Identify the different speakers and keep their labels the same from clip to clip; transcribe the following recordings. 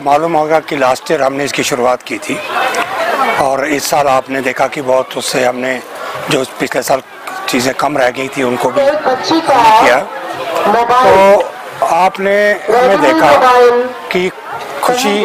Speaker 1: मालूम होगा कि लास्ट ईयर हमने इसकी शुरुआत की थी और इस साल आपने देखा कि बहुत उससे हमने जो पिछले साल चीज़ें कम रह गई थी उनको भी हमने किया। तो आपने हमें देखा कि खुशी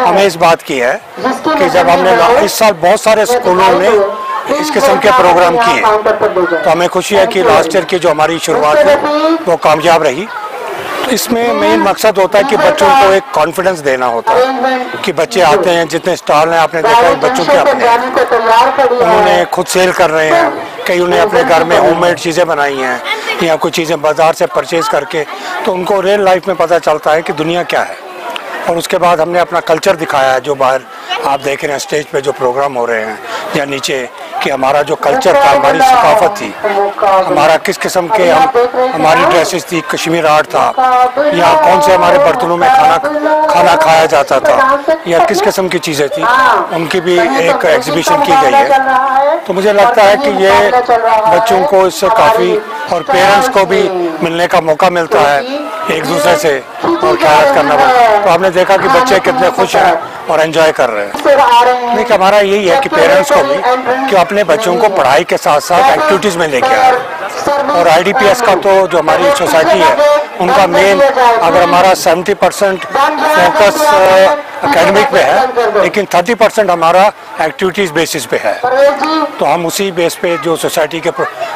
Speaker 1: हमें इस बात की है कि जब हमने इस साल बहुत सारे स्कूलों में इस किस्म के प्रोग्राम किए तो हमें खुशी है कि लास्ट ईयर की जो हमारी शुरुआत है वो कामयाब रही। इसमें मेन मकसद होता है कि बच्चों को एक कॉन्फिडेंस देना होता है कि बच्चे आते हैं, जितने स्टॉल हैं आपने देखा है बच्चों के अपने उन्होंने खुद सेल कर रहे हैं, कई उन्हें अपने घर में होममेड चीज़ें बनाई हैं या कुछ चीज़ें बाज़ार से परचेज़ करके, तो उनको रियल लाइफ में पता चलता है कि दुनिया क्या है। और उसके बाद हमने अपना कल्चर दिखाया है, जो बाहर आप देख रहे हैं स्टेज पे जो प्रोग्राम हो रहे हैं या नीचे, कि हमारा जो कल्चर था, हमारी सकाफत थी, हमारा किस किस्म के हमारी ड्रेसेस थी, कश्मीर आर्ट था, या कौन से हमारे बर्तनों में खाना खाया जाता था, या किस किस्म की चीज़ें थी, उनकी भी एक एग्जीबिशन की गई है। तो मुझे लगता है कि ये बच्चों को इससे काफ़ी और पेरेंट्स को भी मिलने का मौका मिलता है एक दूसरे से और ख्याल करना पड़ता। तो आपने देखा कि बच्चे कितने खुश हैं और एंजॉय कर रहे हैं। नहीं, हमारा यही है कि पेरेंट्स को भी कि अपने बच्चों को पढ़ाई के साथ साथ एक्टिविटीज़ में लेके आए। और IDPS का तो जो हमारी सोसाइटी है उनका मेन, अगर हमारा 70% फोकस एकेडमिक पे है, लेकिन 30% हमारा एक्टिविटीज़ बेसिस पे है। तो हम उसी बेस पे जो सोसाइटी के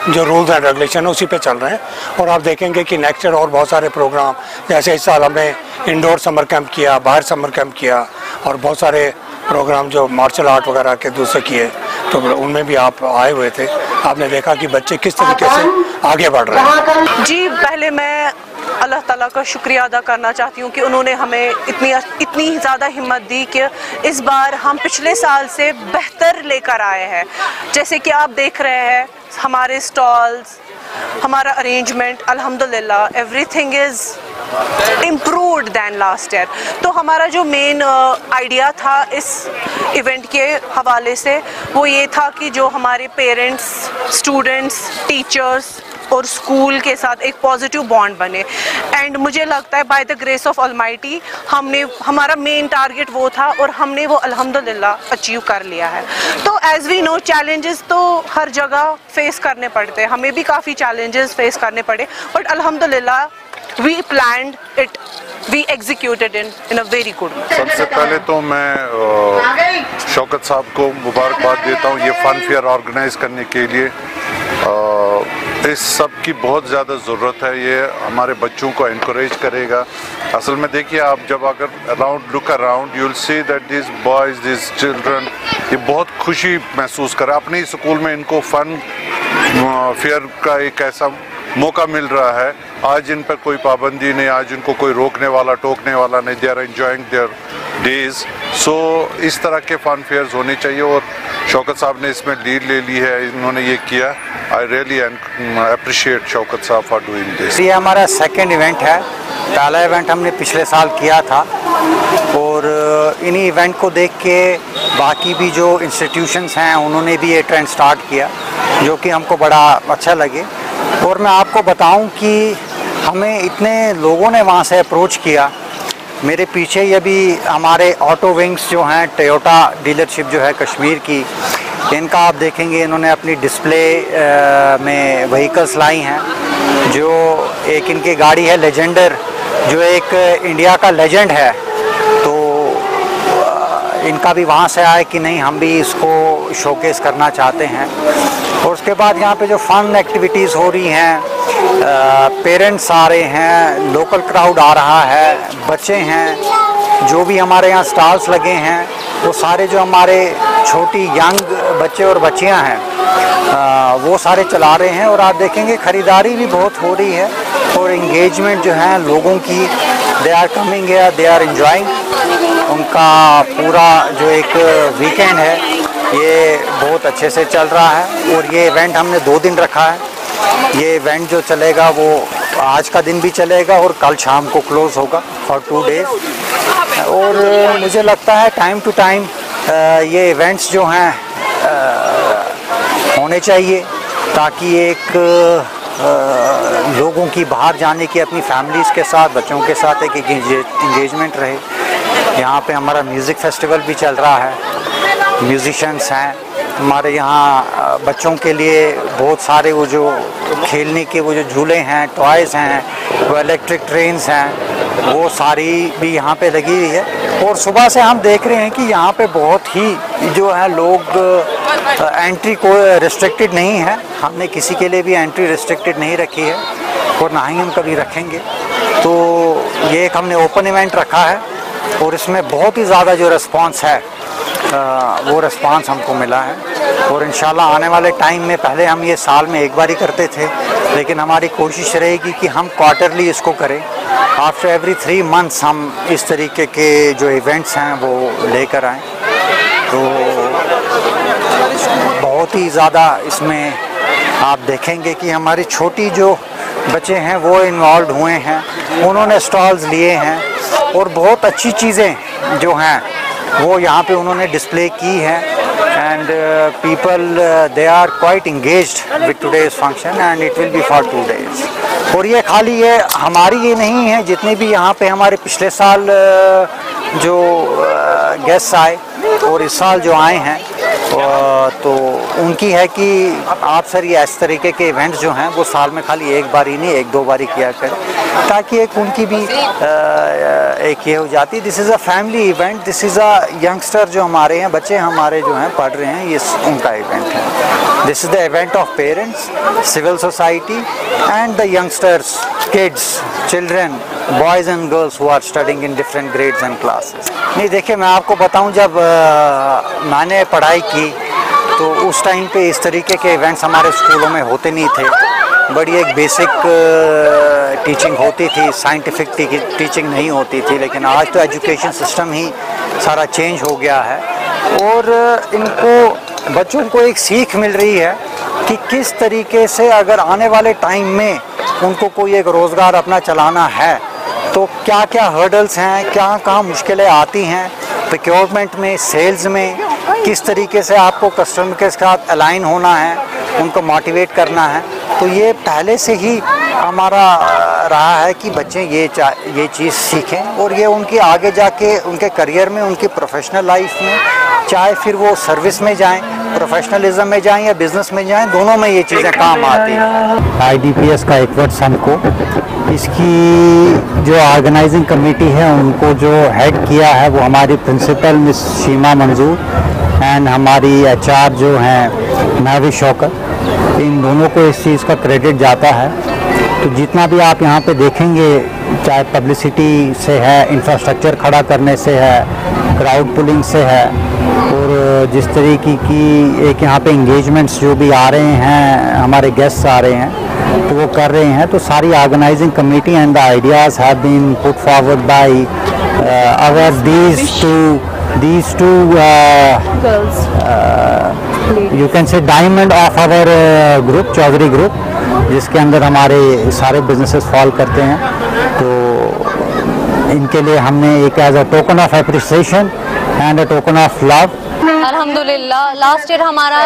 Speaker 1: जो रूल्स एंड रेगुलेशन है उसी पे चल रहे हैं। और आप देखेंगे कि नेक्स्ट ईयर और बहुत सारे प्रोग्राम, जैसे इस साल हमने इंडोर समर कैंप किया, बाहर समर कैंप किया, और बहुत सारे प्रोग्राम जो मार्शल आर्ट वगैरह के दूसरे किए, तो उनमें भी आप आए हुए थे। आपने देखा कि बच्चे किस तरीके से आगे बढ़ रहे हैं।
Speaker 2: जी, पहले मैं अल्लाह ताला का शुक्रिया अदा करना चाहती हूँ कि उन्होंने हमें इतनी ज़्यादा हिम्मत दी कि इस बार हम पिछले साल से बेहतर लेकर आए हैं। जैसे कि आप देख रहे हैं हमारे स्टॉल्स, हमारा अरेंजमेंट, अल्हम्दुलिल्लाह everything is improved than last year. तो हमारा जो मेन आइडिया था इस इवेंट के हवाले से वो ये था कि जो हमारे पेरेंट्स, स्टूडेंट्स, टीचर्स और स्कूल के साथ एक पॉजिटिव बॉन्ड बने। एंड मुझे लगता है by the grace of almighty हमारा मेन टारगेट वो था और हमने वो अल्हम्दुलिल्लाह अचीव कर लिया है। तो एज वी नो चैलेंजेस तो हर जगह फेस करने पड़ते हैं, हमें भी काफ़ी चैलेंजेस फेस करने पड़े, बट अल्हम्दुलिल्लाह we planned it, we executed it in a very good way.
Speaker 3: सबसे पहले तो मैं शौकत साहब को मुबारकबाद देता हूँ ये फन फेयर ऑर्गेनाइज करने के लिए। इस सब की बहुत ज़्यादा ज़रूरत है। ये हमारे बच्चों को इनकरेज करेगा। असल में देखिए, आप जब अगर look around you will see that this boys, this children, ये बहुत खुशी महसूस कर अपने स्कूल में। इनको फन फेयर का एक ऐसा मौका मिल रहा है। आज इन पर कोई पाबंदी नहीं, आज इनको कोई रोकने वाला टोकने वाला नहीं। They are enjoying their days. So इस तरह के फन फेयर्स होने चाहिए और शौकत साहब ने इसमें लीड ले ली है, इन्होंने ये किया। आई रियली अप्रिशिएट शौकत साहब फॉर डूइंग दिस।
Speaker 4: ये हमारा सेकंड इवेंट है। पहला इवेंट हमने पिछले साल किया था और इन्हीं इवेंट को देख के बाकी भी जो इंस्टीट्यूशंस हैं उन्होंने भी ये ट्रेंड स्टार्ट किया, जो कि हमको बड़ा अच्छा लगे। और मैं आपको बताऊं कि हमें इतने लोगों ने वहाँ से अप्रोच किया। मेरे पीछे ये भी हमारे ऑटो विंग्स जो हैं, टोयोटा डीलरशिप जो है कश्मीर की, इनका आप देखेंगे इन्होंने अपनी डिस्प्ले में व्हीकल्स लाई हैं। जो एक इनकी गाड़ी है लेजेंडर, जो एक इंडिया का लेजेंड है, तो इनका भी वहाँ से आया कि नहीं हम भी इसको शोकेस करना चाहते हैं। और उसके बाद यहाँ पे जो फन एक्टिविटीज़ हो रही हैं, पेरेंट्स आ रहे हैं, लोकल क्राउड आ रहा है, बच्चे हैं, जो भी हमारे यहाँ स्टॉल्स लगे हैं वो सारे जो हमारे छोटी यंग बच्चे और बच्चियाँ हैं वो सारे चला रहे हैं। और आप देखेंगे ख़रीदारी भी बहुत हो रही है और इंगेजमेंट जो है लोगों की, they are coming here, they are enjoying. उनका पूरा जो एक वीकेंड है ये बहुत अच्छे से चल रहा है। और ये इवेंट हमने 2 दिन रखा है। ये इवेंट जो चलेगा वो आज का दिन भी चलेगा और कल शाम को क्लोज़ होगा फॉर 2 डेज़। और मुझे लगता है टाइम टू टाइम ये इवेंट्स जो हैं होने चाहिए, ताकि एक लोगों की बाहर जाने की अपनी फैमिलीज़ के साथ, बच्चों के साथ एक इंगेजमेंट रहे। यहाँ पे हमारा म्यूज़िक फेस्टिवल भी चल रहा है, म्यूज़िशंस हैं हमारे यहाँ। बच्चों के लिए बहुत सारे वो जो खेलने के वो जो झूले हैं, टॉयज़ हैं, वो इलेक्ट्रिक ट्रेन्स हैं, वो सारी भी यहाँ पे लगी हुई है। और सुबह से हम देख रहे हैं कि यहाँ पे बहुत ही जो है लोग, एंट्री को रिस्ट्रिक्टेड नहीं है। हमने किसी के लिए भी एंट्री रिस्ट्रिक्टेड नहीं रखी है और ना ही हम कभी रखेंगे। तो ये एक हमने ओपन इवेंट रखा है और इसमें बहुत ही ज़्यादा जो रिस्पांस है वो रिस्पांस हमको मिला है। और इंशाल्लाह आने वाले टाइम में, पहले हम ये साल में एक बार ही करते थे, लेकिन हमारी कोशिश रहेगी कि हम क्वार्टरली इसको करें। आफ्टर एवरी 3 मंथ्स हम इस तरीके के जो इवेंट्स हैं वो लेकर आएँ। तो बहुत ही ज़्यादा इसमें आप देखेंगे कि हमारी छोटी जो बच्चे हैं वो इन्वॉल्व हुए हैं, उन्होंने स्टॉल्स लिए हैं और बहुत अच्छी चीज़ें जो हैं वो यहाँ पे उन्होंने डिस्प्ले की है। And people they are quite engaged with today's function and it will be for 2 days. और ये खाली ये हमारी ये नहीं है, जितने भी यहाँ पे हमारे पिछले साल जो गेस्ट आए और इस साल जो आए हैं, तो उनकी है कि आप सर ये इस तरीके के इवेंट्स जो हैं वो साल में खाली एक बार ही नहीं 1-2 बार ही किया करें, ताकि एक उनकी भी एक ये हो जाती है। This is a family event, this is a youngster जो हमारे हैं, बच्चे हमारे जो हैं पढ़ रहे हैं, ये उनका इवेंट है। This is the event of parents, civil society and the youngsters, kids, children, boys and girls who are studying in different grades and classes. नहीं देखिए, मैं आपको बताऊं, जब मैंने पढ़ाई की तो उस टाइम पे इस तरीके के इवेंट्स हमारे स्कूलों में होते नहीं थे। बड़ी एक बेसिक टीचिंग होती थी, साइंटिफिक टीचिंग नहीं होती थी। लेकिन आज तो एजुकेशन सिस्टम ही सारा चेंज हो गया है और इनको बच्चों को एक सीख मिल रही है कि किस तरीके से अगर आने वाले टाइम में उनको कोई एक रोज़गार अपना चलाना है तो क्या क्या हर्डल्स हैं, क्या कहाँ मुश्किलें आती हैं प्रोक्योरमेंट में, सेल्स में, किस तरीके से आपको कस्टमर के साथ अलाइन होना है, उनको मोटिवेट करना है। तो ये पहले से ही हमारा रहा है कि बच्चे ये चीज़ सीखें और ये उनकी आगे जाके उनके करियर में, उनकी प्रोफेशनल लाइफ में, चाहे फिर वो सर्विस में जाएं, प्रोफेशनलिज्म में जाएं या बिज़नेस में जाएं, दोनों में ये चीज़ें काम आती हैं। IDPS का एक वर्ड हमको, इसकी जो ऑर्गेनाइजिंग कमेटी है उनको जो हेड किया है वो हमारी प्रिंसिपल मिस शीमा मंजूर एंड हमारी HR जो हैं महवी शौकत। इन दोनों को इस चीज़ का क्रेडिट जाता है। तो जितना भी आप यहाँ पे देखेंगे, चाहे पब्लिसिटी से है, इंफ्रास्ट्रक्चर खड़ा करने से है, क्राउड पुलिंग से है, और जिस तरीके की एक यहाँ पे इंगेजमेंट्स जो भी आ रहे हैं, हमारे गेस्ट्स आ रहे हैं तो वो कर रहे हैं, तो सारी organising committee and the ideas have been put forward by our these two girls, you can say diamond of our group, Chaudhary group, जिसके अंदर हमारे सारे बिजनेसेस फॉल करते हैं। तो इनके लिए हमने एक as a token of appreciation and a token of love,
Speaker 5: अल्हम्दुलिल्लाह लास्ट ईयर हमारा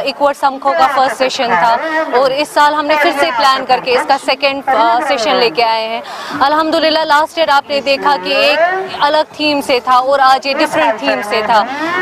Speaker 5: इक्वट समखो का फर्स्ट सेशन था और इस साल हमने फिर से प्लान करके इसका सेकंड सेशन लेके आए हैं। अल्हम्दुलिल्लाह लास्ट ईयर आपने देखा कि एक अलग थीम से था और आज ये डिफरेंट थीम से था।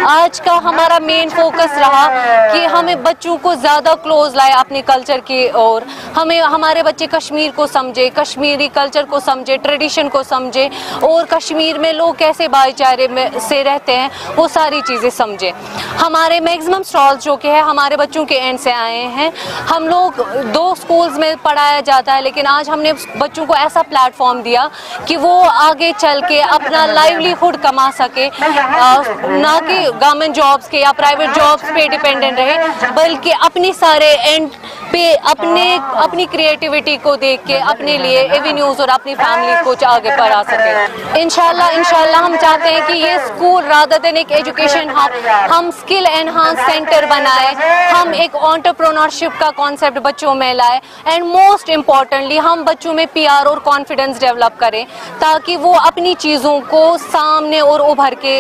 Speaker 5: आज का हमारा मेन फोकस रहा कि हमें बच्चों को ज़्यादा क्लोज लाए अपने कल्चर की ओर, हमें हमारे बच्चे कश्मीर को समझे, कश्मीरी कल्चर को समझे, ट्रेडिशन को समझे और कश्मीर में लोग कैसे भाईचारे में से रहते हैं वो सारी चीज़ें समझे। हमारे मैक्सिमम स्टॉल्स जो कि है हमारे बच्चों के एंड से आए हैं। हम लोग 2 स्कूल्स में पढ़ाया जाता है, लेकिन आज हमने बच्चों को ऐसा प्लेटफॉर्म दिया कि वो आगे चल के अपना लाइवलीहुड कमा सके, ना कि गवर्नमेंट जॉब्स के या प्राइवेट जॉब्स पे डिपेंडेंट रहे, बल्कि अपनी सारे एंड पे अपनी क्रिएटिविटी को देख के अपने लिए एवेन्यूज और अपनी फैमिली को आगे बढ़ा सके। इंशाल्लाह हम चाहते हैं कि ये स्कूल रादर देन एक एजुकेशन हब, हम स्किल एनहांस सेंटर बनाए, हम एक एंटरप्रेन्योरशिप का कॉन्सेप्ट बच्चों में लाए एंड मोस्ट इम्पॉर्टेंटली हम बच्चों में PR और कॉन्फिडेंस डेवलप करें ताकि वो अपनी चीज़ों को सामने और उभर के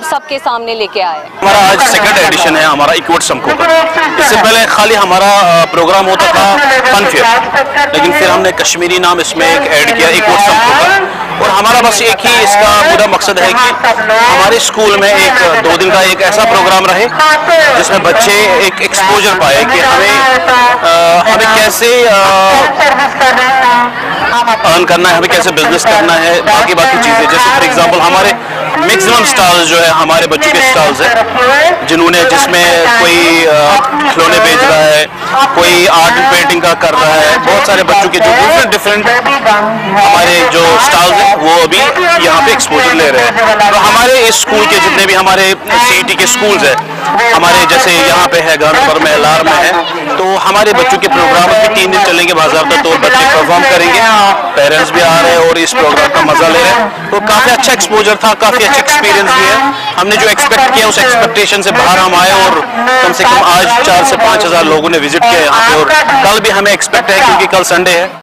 Speaker 5: सबके सामने लेके आए।
Speaker 6: हमारा आज सेकंड एडिशन है हमारा इक्वट समखो का। इससे पहले खाली हमारा प्रोग्राम होता था फन फेयर, लेकिन फिर हमने कश्मीरी नाम इसमें एक ऐड किया इक्वट समखो का, और हमारा बस एक ही इसका पूरा मकसद है कि हमारे स्कूल में एक 2 दिन का एक ऐसा प्रोग्राम रहे जिसमें बच्चे एक एक्सपोजर पाए कि हमें कैसे अर्न करना है, हमें कैसे बिजनेस करना है, बाकी चीज़ें। जैसे फॉर एग्जांपल हमारे मैक्सिमम स्टॉल्स जो है हमारे बच्चों के स्टॉल्स हैं जिसमें कोई खिलौने बेच रहा है, कोई आर्ट एंड पेंटिंग का कर रहा है, बहुत सारे बच्चों के जो डिफरेंट हमारे जो स्टॉल्स हैं वो अभी यहाँ पे एक्सपोजर ले रहे हैं। तो हमारे इस स्कूल के जितने भी हमारे CET के स्कूल्स हैं, हमारे जैसे यहाँ पे है गांधीपुर में, लार में है, तो हमारे बच्चों के प्रोग्राम भी 3 दिन चलेंगे, बाज़ाब्ता तौर पर बच्चे परफॉर्म करेंगे, पेरेंट्स भी आ रहे हैं और इस प्रोग्राम का मजा ले रहे हैं। तो काफ़ी अच्छा एक्सपोजर था, काफ़ी अच्छा एक्सपीरियंस भी है। हमने जो एक्सपेक्ट किया उस एक्सपेक्टेशन से बाहर हम आए और कम से कम आज 4 से 5 हज़ार लोगों ने विजिट किया यहाँ पे, और कल भी हमें एक्सपेक्ट है क्योंकि कल संडे है।